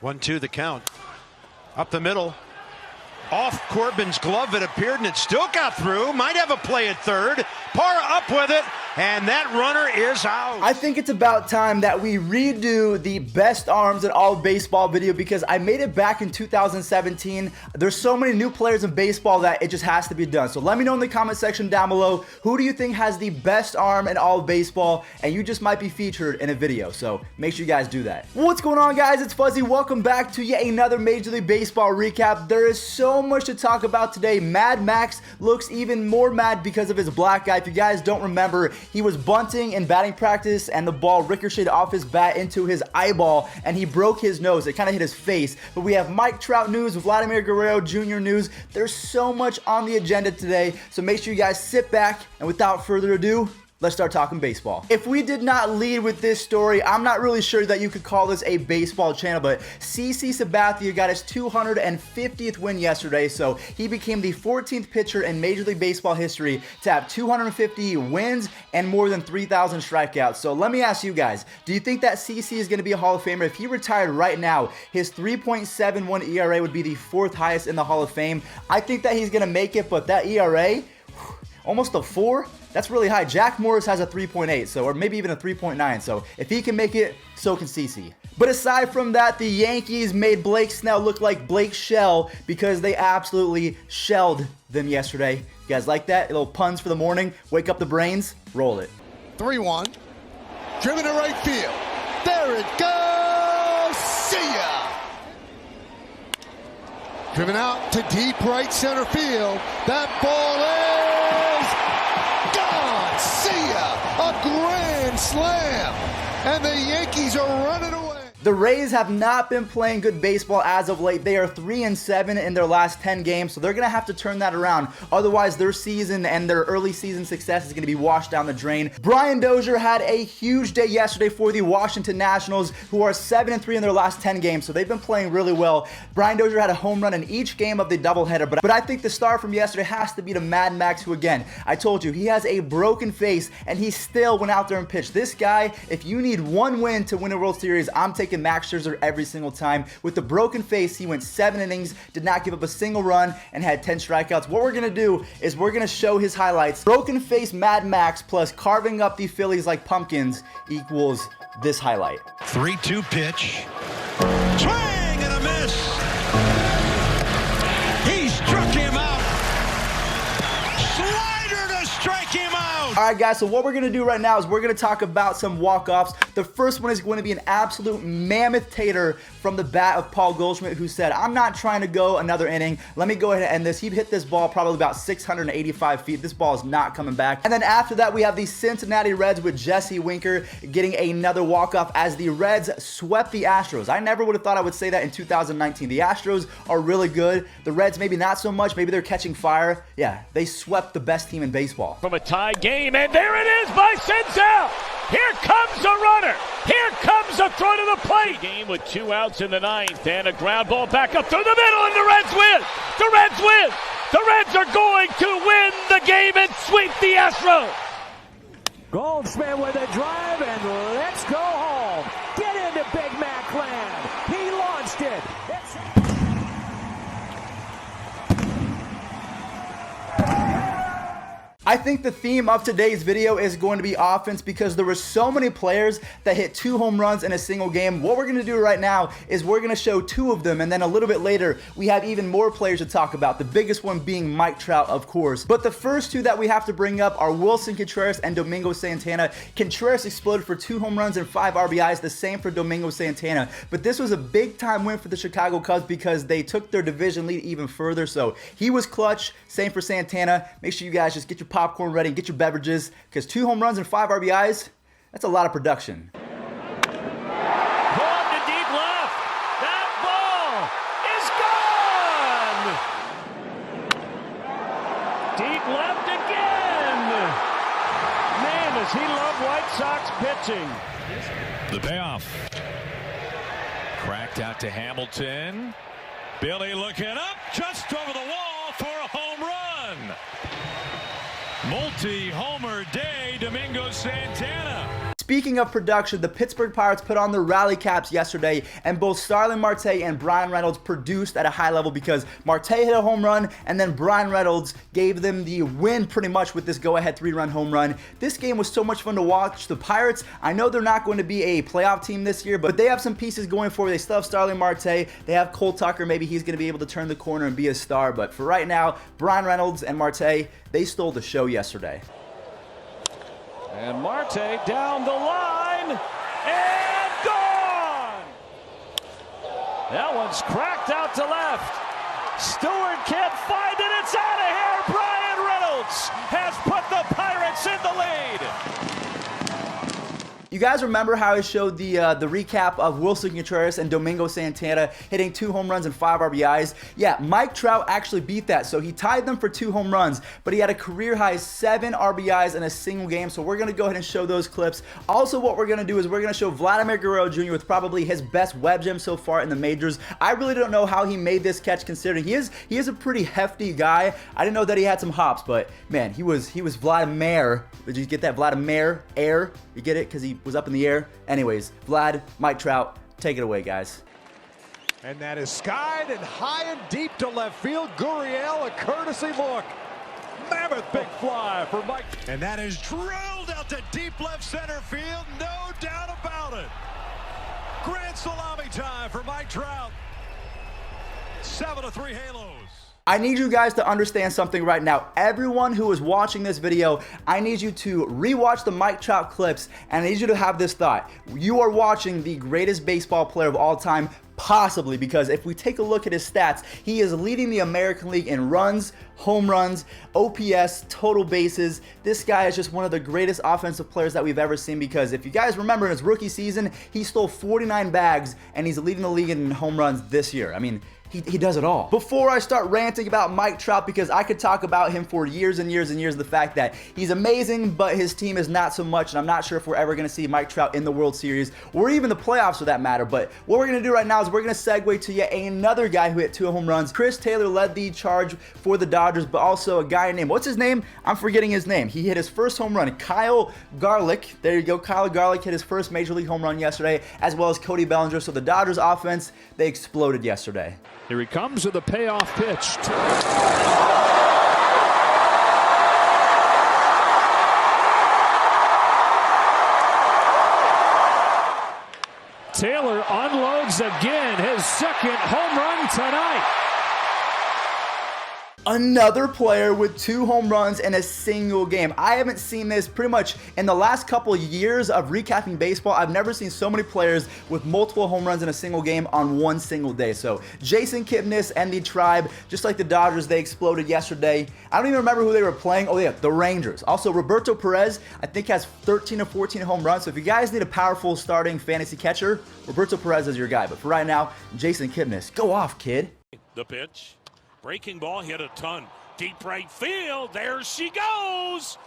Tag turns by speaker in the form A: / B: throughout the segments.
A: 1-2 the count. Up the middle. Off Corbin's glove, it appeared, and it still got through. Might have a play at third. Parra up with it, and that runner is out.
B: I think it's about time that we redo the best arms in all of baseball video, because I made it back in 2017. There's so many new players in baseball that it just has to be done. So let me know in the comment section down below, who do you think has the best arm in all of baseball, and you just might be featured in a video. So make sure you guys do that. What's going on, guys? It's Fuzzy. Welcome back to yet another Major League Baseball recap. There is so much to talk about today. Mad Max looks even more mad because of his black eye. If you guys don't remember, he was bunting in batting practice and the ball ricocheted off his bat into his eyeball and he broke his nose. It kind of hit his face. But we have Mike Trout news, Vladimir Guerrero Jr. news. There's so much on the agenda today, so make sure you guys sit back, and without further ado, let's start talking baseball. If we did not lead with this story, I'm not really sure that you could call this a baseball channel, but CC Sabathia got his 250th win yesterday, so he became the 14th pitcher in Major League Baseball history to have 250 wins and more than 3,000 strikeouts. So let me ask you guys, do you think that CC is going to be a Hall of Famer? If he retired right now, his 3.71 ERA would be the 4th highest in the Hall of Fame. I think that he's going to make it, but that ERA, almost a 4? That's really high. Jack Morris has a 3.8, so, or maybe even a 3.9. So if he can make it, so can CC. But aside from that, the Yankees made Blake Snell look like Blake Shell because they absolutely shelled them yesterday. You guys like that? A little puns for the morning. Wake up the brains. Roll it.
C: 3-1. Driven to right field. There it goes. See ya. Driven out to deep right center field. That ball is gone. See ya. A grand slam. And the Yankees are running away.
B: The Rays have not been playing good baseball as of late. They are 3-7 in their last 10 games, so they're going to have to turn that around. Otherwise, their season and their early season success is going to be washed down the drain. Brian Dozier had a huge day yesterday for the Washington Nationals, who are 7-3 in their last 10 games, so they've been playing really well. Brian Dozier had a home run in each game of the doubleheader, but I think the star from yesterday has to be the Mad Max, who, again, I told you, he has a broken face, and he still went out there and pitched. This guy, if you need one win to win a World Series, I'm taking Max Scherzer every single time. With the broken face, he went 7 innings, did not give up a single run, and had 10 strikeouts. What we're going to do is we're going to show his highlights. Broken face Mad Max plus carving up the Phillies like pumpkins equals this highlight.
A: 3-2 pitch. Swing and a miss. He struck him out. Slider to strike him out.
B: All right, guys, so what we're going to do right now is we're going to talk about some walk-offs. The first one is going to be an absolute mammoth tater from the bat of Paul Goldschmidt, who said, I'm not trying to go another inning. Let me go ahead and end this. He hit this ball probably about 685 feet. This ball is not coming back. And then after that, we have the Cincinnati Reds with Jesse Winker getting another walk-off as the Reds swept the Astros. I never would have thought I would say that in 2019. The Astros are really good. The Reds, maybe not so much. Maybe they're catching fire. Yeah, they swept the best team in baseball.
D: From a tie game, and there it is by Scherzer. Here comes a runner. Here comes a throw to the plate. Game with 2 outs in the 9th, and a ground ball back up through the middle, and the Reds win. The Reds win. The Reds are going to win the game and sweep the Astros.
E: Goldschmidt with a drive, and let's go home. Get into Big Mac land. He launched it.
B: I think the theme of today's video is going to be offense because there were so many players that hit 2 home runs in a single game. What we're going to do right now is we're going to show 2 of them, and then a little bit later we have even more players to talk about, the biggest one being Mike Trout, of course. But the first 2 that we have to bring up are Wilson Contreras and Domingo Santana. Contreras exploded for 2 home runs and 5 RBIs, the same for Domingo Santana. But this was a big time win for the Chicago Cubs because they took their division lead even further, so he was clutch. Same for Santana. Make sure you guys just get your popcorn ready and get your beverages, because 2 home runs and 5 RBIs, that's a lot of production.
D: Pulled to deep left. That ball is gone. Deep left again. Man, does he love White Sox pitching.
F: The payoff. Cracked out to Hamilton. Billy looking up, just over the wall for a home run. Multi-homer day, Domingo Santana.
B: speaking of production, the Pittsburgh Pirates put on their rally caps yesterday, and both Starling Marte and Brian Reynolds produced at a high level because Marte hit a home run, and then Brian Reynolds gave them the win pretty much with this go-ahead 3-run home run. This game was so much fun to watch. The Pirates, I know they're not going to be a playoff team this year, but they have some pieces going forward. They still have Starling Marte. They have Cole Tucker. Maybe he's going to be able to turn the corner and be a star, but for right now, Brian Reynolds and Marte, they stole the show yesterday.
E: And Marte down the line, and gone! That one's cracked out to left. Stewart can't find it, it's out of here! Brian Reynolds has put the Pirates in the lead!
B: You guys remember how I showed the recap of Wilson Contreras and Domingo Santana hitting 2 home runs and 5 RBIs? Yeah, Mike Trout actually beat that, so he tied them for 2 home runs, but he had a career-high 7 RBIs in a single game, so we're going to go ahead and show those clips. Also, what we're going to do is we're going to show Vladimir Guerrero Jr. with probably his best web gem so far in the majors. I really don't know how he made this catch, considering he is a pretty hefty guy. I didn't know that he had some hops, but man, he was Vladimir. Did you get that? Vladimir air? You get it? Because he was up in the air. Anyways, Vlad, Mike Trout, take it away, guys.
G: And that is skied and high and deep to left field. Gurriel, a courtesy look. Mammoth big fly for Mike.
F: And that is drilled out to deep left center field. No doubt about it. Grand salami time for Mike Trout. 7-3 Halos.
B: I need you guys to understand something right now. Everyone who is watching this video, I need you to rewatch the Mike Trout clips, and I need you to have this thought. You are watching the greatest baseball player of all time, possibly, because if we take a look at his stats, he is leading the American League in runs, home runs, OPS, total bases. This guy is just one of the greatest offensive players that we've ever seen, because if you guys remember, in his rookie season, he stole 49 bags, and he's leading the league in home runs this year. I mean, he does it all. Before I start ranting about Mike Trout, because I could talk about him for years and years and years, the fact that he's amazing, but his team is not so much, and I'm not sure if we're ever going to see Mike Trout in the World Series, or even the playoffs for that matter. But what we're going to do right now is we're going to segue to yet another guy who hit 2 home runs. Chris Taylor led the charge for the Dodgers, but also a guy named, what's his name? I'm forgetting his name. He hit his first home run. Kyle Garlick, there you go. Kyle Garlick hit his first Major League home run yesterday, as well as Cody Bellinger. So the Dodgers offense, they exploded yesterday.
E: Here he comes with a payoff pitch. Taylor unloads again, his second home run tonight.
B: Another player with 2 home runs in a single game. I haven't seen this pretty much in the last couple of years of recapping baseball. I've never seen so many players with multiple home runs in a single game on one single day. So Jason Kipnis and the Tribe, just like the Dodgers, they exploded yesterday. I don't even remember who they were playing. Oh yeah, the Rangers. Also, Roberto Perez, I think, has 13 or 14 home runs. So if you guys need a powerful starting fantasy catcher, Roberto Perez is your guy. But for right now, Jason Kipnis, go off, kid.
D: The pitch. Breaking ball hit a ton. Deep right field. There she goes.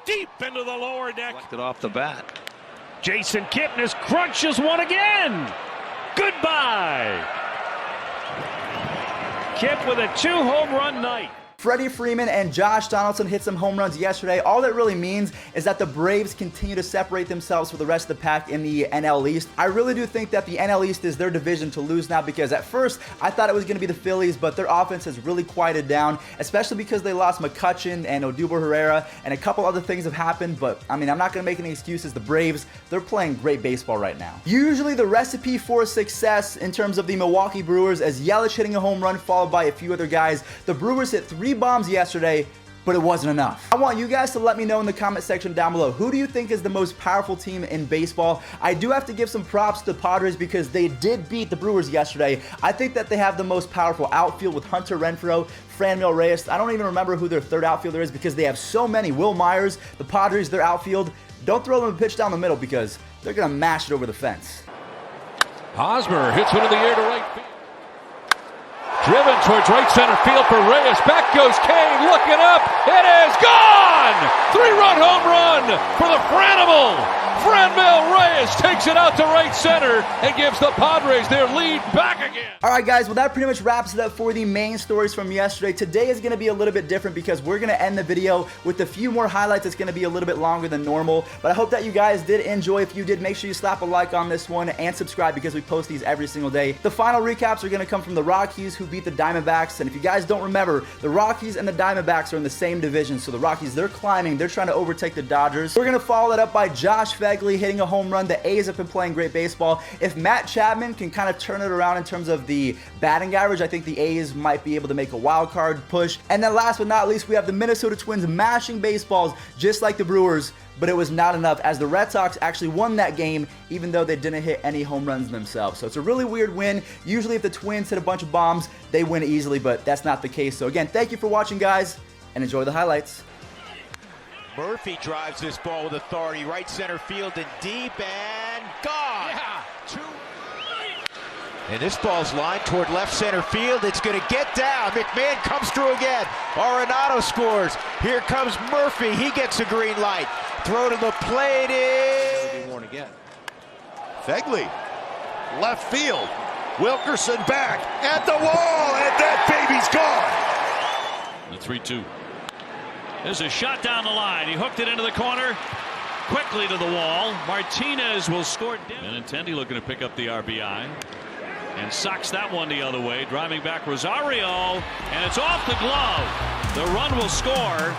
D: Deep into the lower deck.
H: Collected off the bat.
D: Jason Kipnis crunches one again. Goodbye. Kip with a 2 home run night.
B: Freddie Freeman and Josh Donaldson hit some home runs yesterday. All that really means is that the Braves continue to separate themselves from the rest of the pack in the NL East. I really do think that the NL East is their division to lose now, because at first I thought it was going to be the Phillies, but their offense has really quieted down, especially because they lost McCutchen and Odubel Herrera, and a couple other things have happened. But I mean, I'm not going to make any excuses. The Braves, they're playing great baseball right now. Usually the recipe for success in terms of the Milwaukee Brewers is Yelich hitting a home run followed by a few other guys. The Brewers hit 3 bombs yesterday, but it wasn't enough. I want you guys to let me know in the comment section down below, who do you think is the most powerful team in baseball? I do have to give some props to the Padres because they did beat the Brewers yesterday. I think that they have the most powerful outfield with Hunter Renfroe, Franmil Reyes. I don't even remember who their third outfielder is because they have so many. Will Myers, the Padres, their outfield. Don't throw them a pitch down the middle because they're going to mash it over the fence.
E: Hosmer hits one in the air to right field. Driven towards right center field for Reyes. Back goes Kane, looking up. It is gone! 3-run home run for the Franimal. Franmil Reyes takes it out to right center and gives the Padres their lead back again.
B: All right, guys, well, that pretty much wraps it up for the main stories from yesterday. Today is going to be a little bit different because we're going to end the video with a few more highlights. It's going to be a little bit longer than normal, but I hope that you guys did enjoy. If you did, make sure you slap a like on this one and subscribe because we post these every single day. The final recaps are going to come from the Rockies, who beat the Diamondbacks, and if you guys don't remember, the Rockies and the Diamondbacks are in the same division, so the Rockies, they're climbing. They're trying to overtake the Dodgers. We're going to follow that up by Josh Phegley hitting a home run. The A's have been playing great baseball. If Matt Chapman can kind of turn it around in terms of the batting average, I think the A's might be able to make a wild card push. And then last but not least, we have the Minnesota Twins mashing baseballs just like the Brewers, but it was not enough as the Red Sox actually won that game even though they didn't hit any home runs themselves. So it's a really weird win. Usually if the Twins hit a bunch of bombs, they win easily, but that's not the case. So again, thank you for watching, guys, and enjoy the highlights.
H: Murphy drives this ball with authority, right center field and deep, and gone.
D: Yeah,
H: And this ball's lined toward left center field. It's going to get down. McMahon comes through again. Arenado scores. Here comes Murphy. He gets a green light. Throw to the plate is...
C: Again. Phegley, left field. Wilkerson back at the wall, and that baby's gone.
E: The 3-2. There's a shot down the line. He hooked it into the corner. Quickly to the wall. Martinez will score. Benintendi looking to pick up the RBI. And socks that one the other way. Driving back Rosario. And it's off the glove. The run will score.